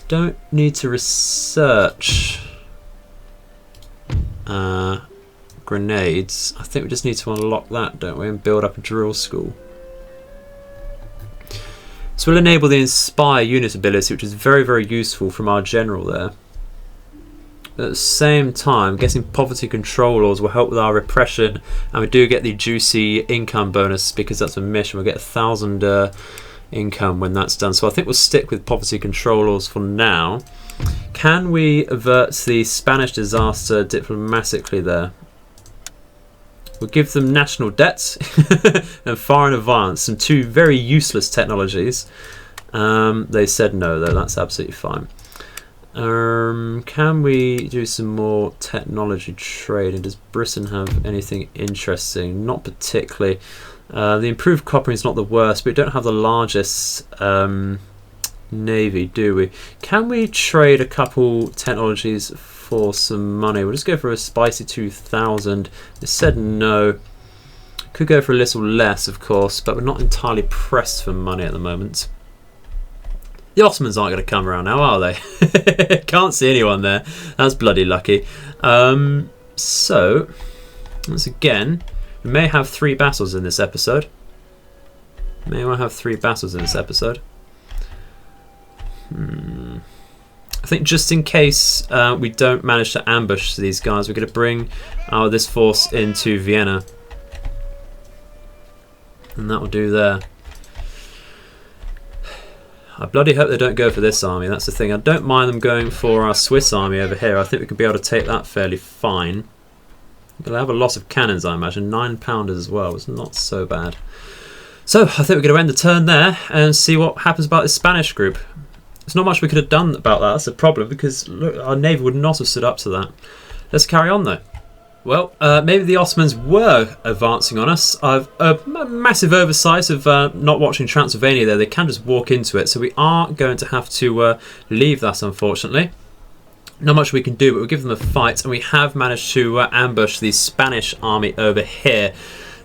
[SPEAKER 1] Don't need to research grenades. I think we just need to unlock that, don't we, and build up a drill school. So we'll enable the Inspire unit ability, which is very useful from our general there. At the same time, getting poverty control laws will help with our repression, and we do get the juicy income bonus because that's a mission. We'll get 1,000 income when that's done. So I think we'll stick with poverty control laws for now. Can we avert the Spanish disaster diplomatically there? We'll give them national debts and foreign advance, some 2 very useless technologies. They said no though, that's absolutely fine. Can we do some more technology trading? Does Britain have anything interesting? Not particularly. The improved coppering is not the worst, but we don't have the largest Navy, do we? Can we trade a couple technologies for some money? We'll just go for a spicy 2000. It said no. Could go for a little less, of course, but we're not entirely pressed for money at the moment. The Ottomans aren't going to come around now, are they? Can't see anyone there. That's bloody lucky. So, once again, we may have 3 battles in this episode. May well have 3 battles in this episode. I think just in case we don't manage to ambush these guys, we're going to bring this force into Vienna. And that will do there. I bloody hope they don't go for this army, that's the thing. I don't mind them going for our Swiss army over here. I think we could be able to take that fairly fine. They'll have a lot of cannons, I imagine. 9-pounders as well. It's not so bad. So, I think we're going to end the turn there and see what happens about this Spanish group. There's not much we could have done about that. That's a problem because look, our navy would not have stood up to that. Let's carry on though. Well, maybe the Ottomans were advancing on us. I've a massive oversight of not watching Transylvania there. They can just walk into it, so we are going to have to leave that, unfortunately. Not much we can do, but we'll give them a fight, and we have managed to ambush the Spanish army over here.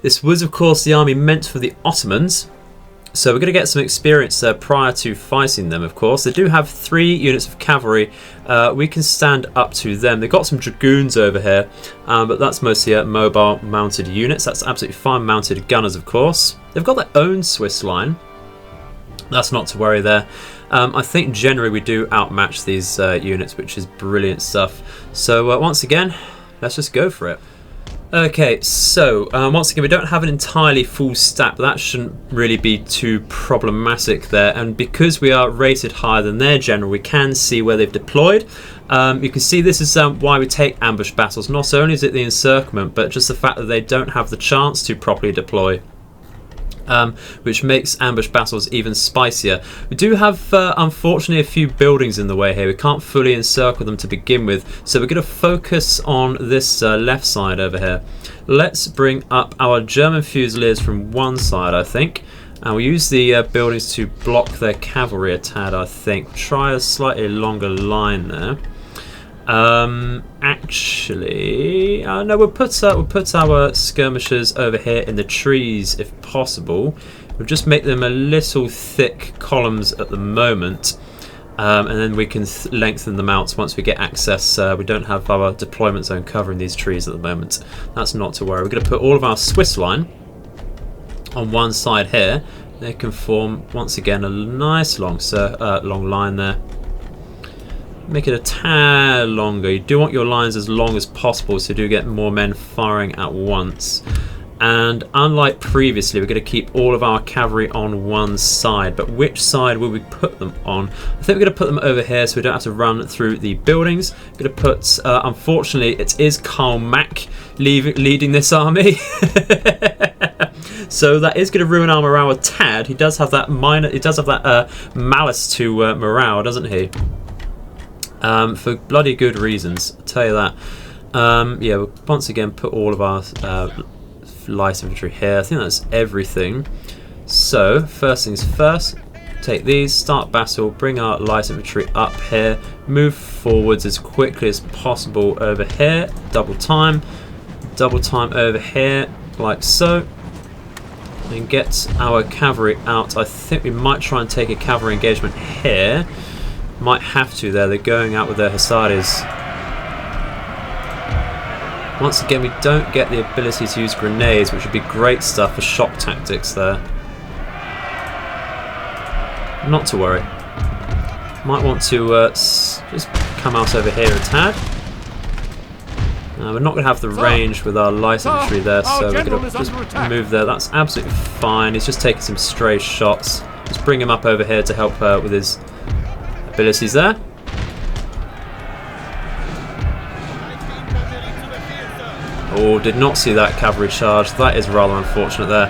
[SPEAKER 1] This was, of course, the army meant for the Ottomans. So we're going to get some experience prior to fighting them, of course. They do have 3 units of cavalry. We can stand up to them. They've got some dragoons over here, but that's mostly mobile mounted units. That's absolutely fine. Mounted gunners, of course. They've got their own Swiss line. That's not to worry there. I think generally we do outmatch these units, which is brilliant stuff. So once again, let's just go for it. Okay, so once again, we don't have an entirely full stack, but that shouldn't really be too problematic there. And because we are rated higher than their general, we can see where they've deployed. You can see this is why we take ambush battles. Not only is it the encirclement, but just the fact that they don't have the chance to properly deploy. Which makes ambush battles even spicier. We do have, unfortunately, a few buildings in the way here. We can't fully encircle them to begin with, so we're going to focus on this left side over here. Let's bring up our German Fusiliers from one side, I think, and we'll use the buildings to block their cavalry a tad, I think. Try a slightly longer line there. Actually, no, we'll put our skirmishers over here in the trees if possible. We'll just make them a little thick columns at the moment, and then we can lengthen them out once we get access. We don't have our deployment zone covering these trees at the moment. That's not to worry. We're going to put all of our Swiss line on one side here. They can form once again a nice long line there. Make it a tad longer. You do want your lines as long as possible so you do get more men firing at once. And unlike previously, we're going to keep all of our cavalry on one side. But which side will we put them on? I think we're going to put them over here so we don't have to run through the buildings. We're going to put, unfortunately, it is Karl Mack leading this army. So that is going to ruin our morale a tad. He does have that malice to morale, doesn't he? For bloody good reasons, I'll tell you that. Yeah, we'll once again put all of our light infantry here. I think that's everything. So, first things first, take these, start battle, bring our light infantry up here, move forwards as quickly as possible over here, double time over here, like so, and get our cavalry out. I think we might try and take a cavalry engagement here. Might have to there, they're going out with their hussars. Once again, we don't get the ability to use grenades, which would be great stuff for shock tactics there. Not to worry. Might want to just come out over here a tad. We're not going to have the range with our light infantry there, so we're going to just move there. That's absolutely fine. He's just taking some stray shots. Just bring him up over here to help with his abilities there. Oh, did not see that cavalry charge. That is rather unfortunate there.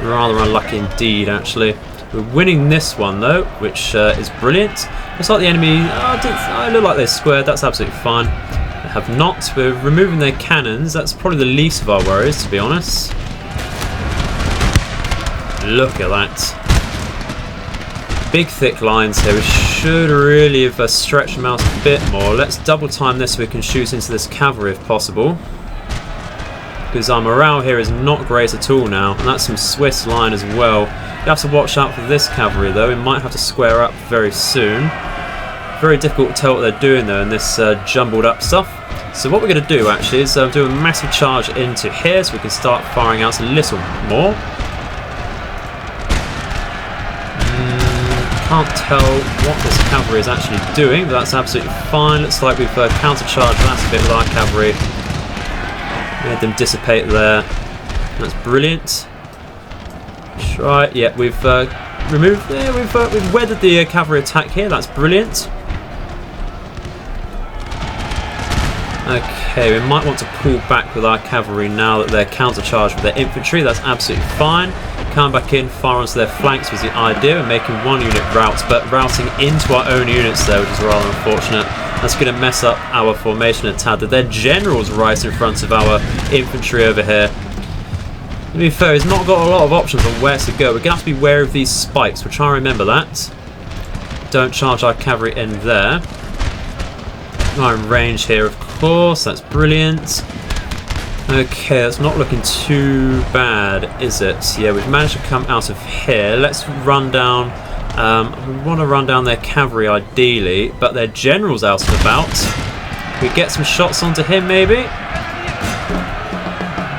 [SPEAKER 1] Rather unlucky indeed, actually. We're winning this one though, which is brilliant. Looks like the enemy. I look like they're squared. That's absolutely fine. They have not. We're removing their cannons. That's probably the least of our worries, to be honest. Look at that. Big thick lines here. We should really have stretched them out a bit more. Let's double time this so we can shoot into this cavalry if possible. Because our morale here is not great at all now. And that's some Swiss line as well. You have to watch out for this cavalry though. We might have to square up very soon. Very difficult to tell what they're doing though in this jumbled up stuff. So what we're going to do actually is do a massive charge into here so we can start firing out a little more. Can't tell what this cavalry is actually doing, but that's absolutely fine. Looks like we've countercharged that a bit with our cavalry. Made them dissipate there. That's brilliant. Try, yeah, we've removed there. We've weathered the cavalry attack here. That's brilliant. Okay, we might want to pull back with our cavalry now that they're countercharged with their infantry. That's absolutely fine. Come back in, fire onto their flanks was the idea, and making one unit route, but routing into our own units there, which is rather unfortunate. That's going to mess up our formation a tad. Their general's right in front of our infantry over here. To be fair, he's not got a lot of options on where to go. We're going to have to be wary of these spikes. We'll try and remember that. Don't charge our cavalry in there. We're in range here, of course. That's brilliant. Okay, that's not looking too bad, is it? Yeah, we've managed to come out of here. Let's run down. We want to run down their cavalry ideally, but their general's out and about. We get some shots onto him, maybe.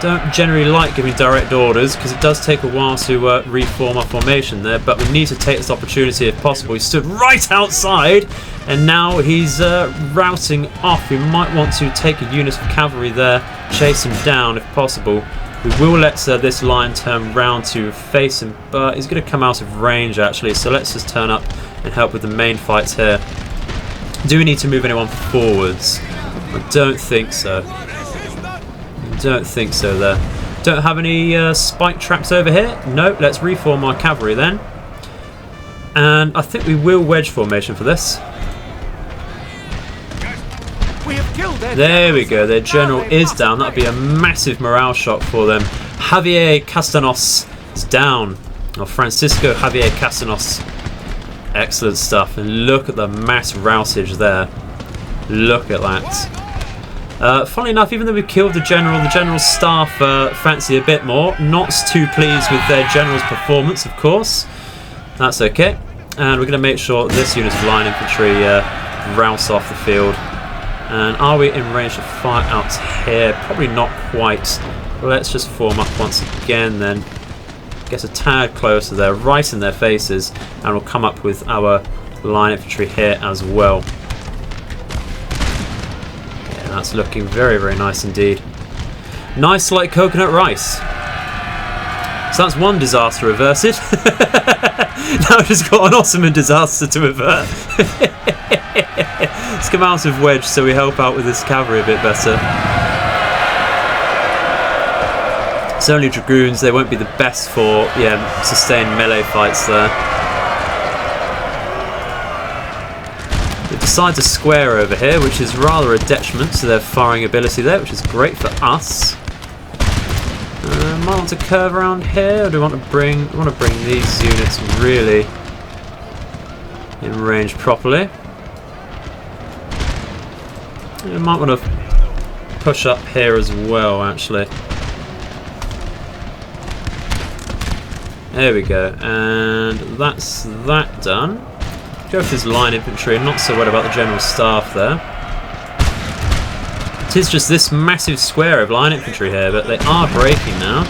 [SPEAKER 1] Don't generally like giving direct orders because it does take a while to reform our formation there, but we need to take this opportunity if possible. He stood right outside and now he's routing off. We might want to take a unit of cavalry there, chase him down if possible. We will let this line turn round to face him, but he's going to come out of range actually, so let's just turn up and help with the main fights here. Do we need to move anyone forwards? I don't think so. Don't think so there. Don't have any spike traps over here? No, let's reform our cavalry then. And I think we will wedge formation for this. There we go, their general is down. That would be a massive morale shot for them. Javier Castanos is down. Or Francisco Javier Castanos. Excellent stuff. And look at the mass routage there. Look at that. Funnily enough, even though we killed the general's staff fancy a bit more. Not too pleased with their general's performance, of course. That's okay. And we're going to make sure this unit of line infantry rouse off the field. And are we in range to fire out here? Probably not quite. Let's just form up once again then. Get a tad closer there, right in their faces. And we'll come up with our line infantry here as well. That's looking very, very nice indeed. Nice like coconut rice. So that's one disaster averted. Now we've just got an Ottoman disaster to avert. Let's come out of wedge so we help out with this cavalry a bit better. It's only dragoons, they won't be the best for sustained melee fights there. Decide to square over here, which is rather a detriment to their firing ability there, which is great for us. Might want to curve around here, or do we want to bring these units really in range properly? We might want to push up here as well, actually. There we go, and that's that done. Go for this line infantry, not so worried about the general staff there. It is just this massive square of line infantry here, but they are breaking now.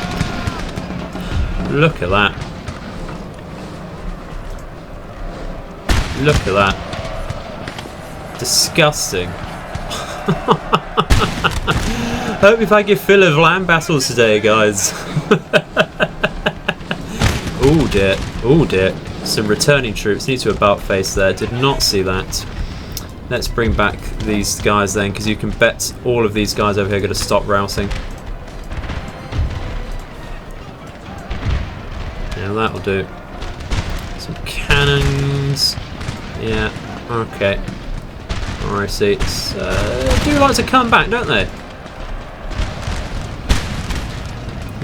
[SPEAKER 1] Look at that. Look at that. Disgusting. Hope we've had your fill of land battles today, guys. Oh dear, oh dear. Some returning troops need to about face there. Did not see that. Let's bring back these guys then, because you can bet all of these guys over here are going to stop routing. Yeah, that'll do. Some cannons. Yeah, okay. Alrighty. They do like to come back, don't they?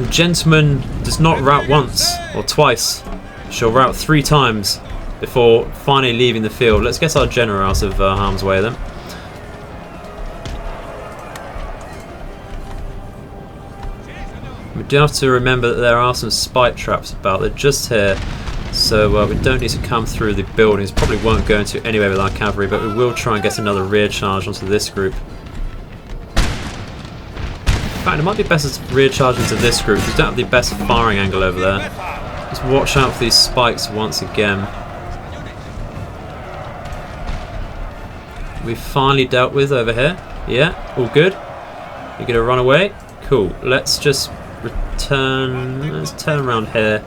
[SPEAKER 1] The gentleman does not rout once or twice. She'll route 3 times. before finally leaving the field. Let's get our general out of harm's way then. We do have to remember that there are some spike traps about. They're just here, so we don't need to come through the buildings. Probably won't go into anywhere with our cavalry, but we will try and get another rear charge onto this group. In fact, it might be better to rear charge into this group because we don't have the best firing angle over there. Just watch out for these spikes once again. We've finally dealt with over here. Yeah, all good. You're going to run away? Cool. Let's just return. Let's turn around here.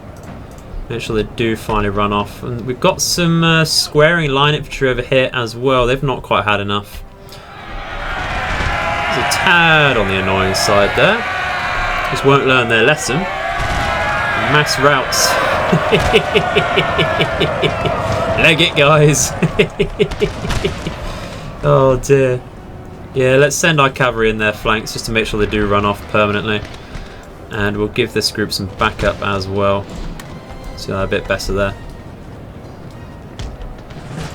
[SPEAKER 1] Make sure they do finally run off. And we've got some squaring line infantry over here as well. They've not quite had enough. There's a tad on the annoying side there. Just won't learn their lesson. Mass routes. Leg it, guys. Oh dear. Yeah, let's send our cavalry in their flanks just to make sure they do run off permanently. And we'll give this group some backup as well. So a bit better there.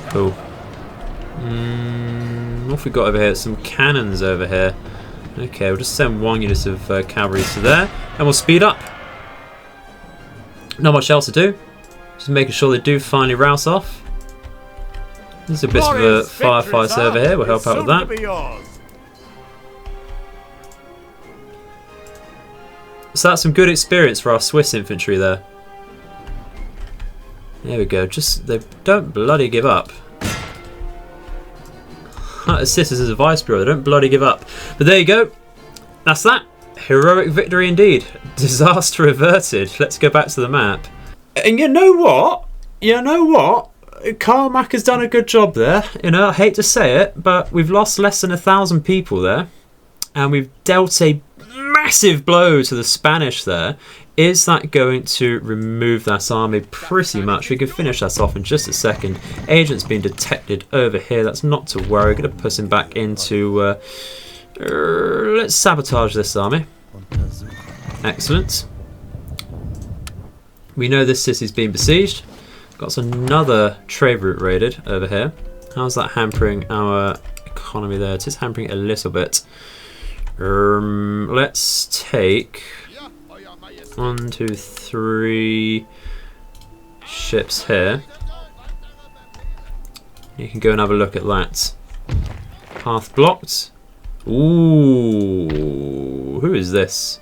[SPEAKER 1] Cool. What have we got over here? Some cannons over here. Okay, we'll just send one unit of cavalry to there. And we'll speed up. Not much else to do. Just making sure they do finally rouse off. There's a bit of a firefight over here. We'll help out with that. So that's some good experience for our Swiss infantry there. There we go. Just they don't bloody give up. Assist as a vice bureau. They don't bloody give up. But there you go. That's that. Heroic victory indeed. Disaster averted. Let's go back to the map. And you know what? You know what? Karl Mack has done a good job there. You know, I hate to say it, but we've lost less than 1,000 people there, and we've dealt a massive blow to the Spanish there. Is that going to remove that army? Pretty much. We can finish that off in just a second. Agent's been detected over here. That's not to worry. We're going to put him back into... let's sabotage this army. Excellent. We know this city's been besieged. Got another trade route raided over here. How's that hampering our economy there? It is hampering it a little bit. Let's take 1, 2, 3 ships here. You can go and have a look at that. Path blocked. Ooh, who is this?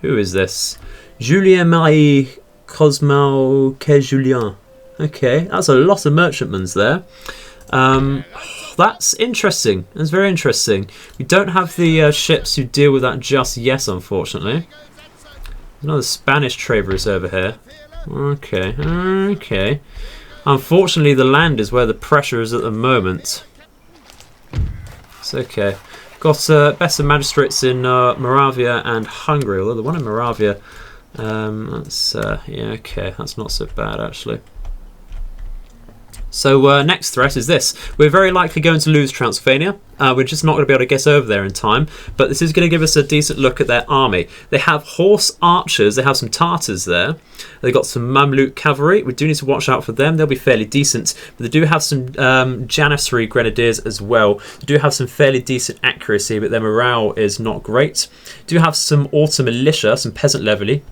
[SPEAKER 1] Who is this? Julien Marie Cosmo que Julien. Okay, that's a lot of merchantmans there. That's interesting. That's very interesting. We don't have the ships who deal with that just yet, unfortunately. Another Spanish trade route over here. Okay, okay. Unfortunately, the land is where the pressure is at the moment. It's okay. Got better magistrates in Moravia and Hungary, although the one in Moravia, that's, yeah, okay, that's not so bad actually. So next threat is this. We're very likely going to lose Transylvania. We're just not going to be able to get over there in time. But this is going to give us a decent look at their army. They have horse archers. They have some Tartars there. They've got some Mamluk cavalry. We do need to watch out for them. They'll be fairly decent. But they do have some Janissary grenadiers as well. They do have some fairly decent accuracy, but their morale is not great. Do have some auto militia, some peasant levy,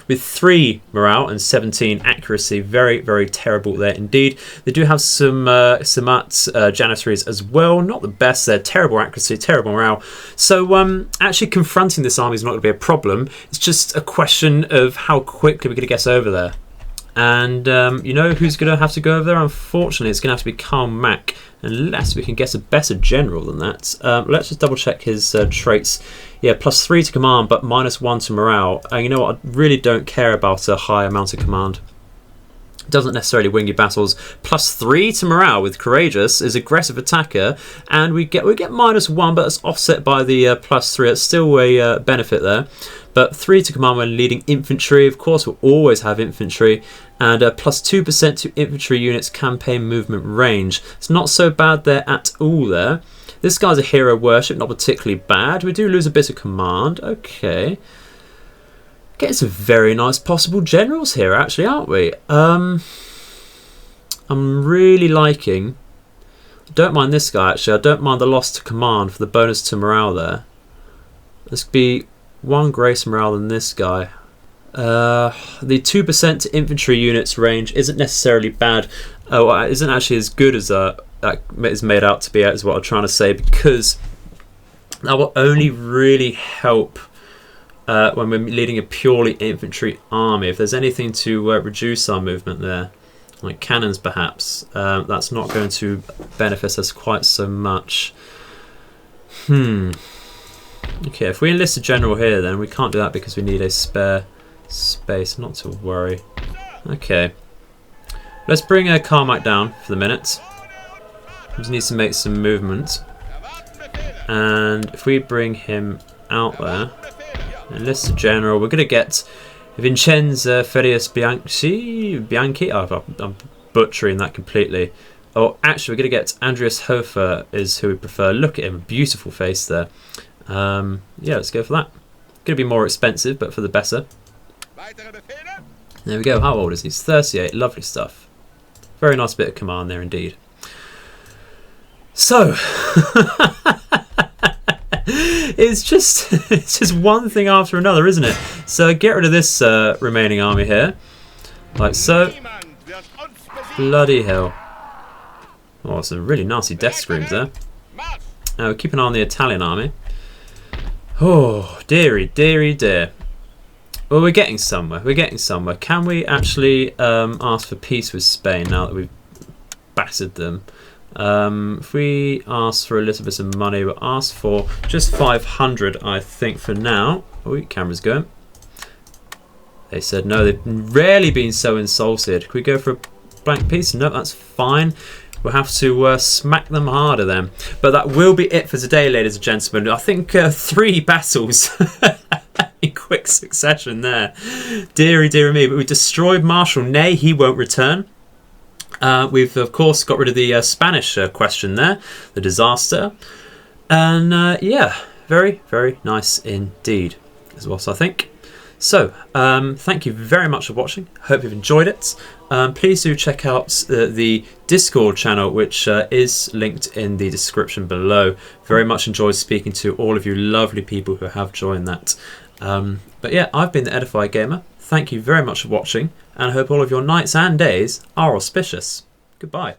[SPEAKER 1] with 3 morale and 17 accuracy. Very, very terrible there indeed. They do have some Samat Janissaries as well. Not the best. They're terrible accuracy, terrible morale. So actually confronting this army is not going to be a problem. It's just a question of how quickly we're going to get over there. And you know who's going to have to go over there? Unfortunately, it's going to have to be Karl Mack, unless we can get a better general than that. Let's just double check his traits. Yeah, +3 to command, but -1 to morale. You know what? I really don't care about a high amount of command. Doesn't necessarily win you battles. +3 to morale with courageous is aggressive attacker, and we get -1, but it's offset by the +3. It's still a benefit there. But 3 to command when leading infantry. Of course, we'll always have infantry, and +2% to infantry units campaign movement range. It's not so bad there at all. There, this guy's a hero worship, not particularly bad. We do lose a bit of command. Okay. Getting some very nice possible generals here, actually, aren't we? I'm really liking... I don't mind this guy, actually. I don't mind the loss to command for the bonus to morale there. This could be 1 grace morale than this guy. The 2% to infantry units range isn't necessarily bad. Oh, it isn't actually as good as that is made out to be, is what I'm trying to say, because that will only really help when we're leading a purely infantry army. If there's anything to reduce our movement there, like cannons perhaps, that's not going to benefit us quite so much. Okay, if we enlist a general here, then we can't do that because we need a spare space. Not to worry. Okay, let's bring Carmack down for the minute. He just needs to make some movement, and if we bring him out there, enlist a general, we're going to get Vincenzo Ferius Bianchi. Oh, I'm butchering that completely. Oh, actually, we're going to get Andreas Hofer is who we prefer. Look at him, beautiful face there. Yeah, let's go for that. Going to be more expensive, but for the better. There we go. How old is he? He's 38. Lovely stuff. Very nice bit of command there indeed. So, it's just one thing after another, isn't it? So get rid of this remaining army here, like so. Bloody hell! Oh, some really nasty death screams there. Now keep an eye on the Italian army. Oh, dearie, dearie, dear. Well, we're getting somewhere. We're getting somewhere. Can we actually ask for peace with Spain now that we've battered them? If we ask for a little bit of money, we'll ask for just 500, I think, for now. Oh, camera's going. They said no. They've rarely been so insulted. Can we go for a blank peace? No, that's fine. We'll have to smack them harder then. But that will be it for today, ladies and gentlemen. I think 3 battles in quick succession there. Deary, deary me. But we destroyed Marshal Ney. He won't return. We've, of course, got rid of the Spanish question there. The disaster. And, yeah, very, very nice indeed, is what I think. So, thank you very much for watching. Hope you've enjoyed it. Please do check out the Discord channel, which is linked in the description below. Very much enjoyed speaking to all of you lovely people who have joined that. But yeah, I've been the Edified Gamer. Thank you very much for watching, and I hope all of your nights and days are auspicious. Goodbye.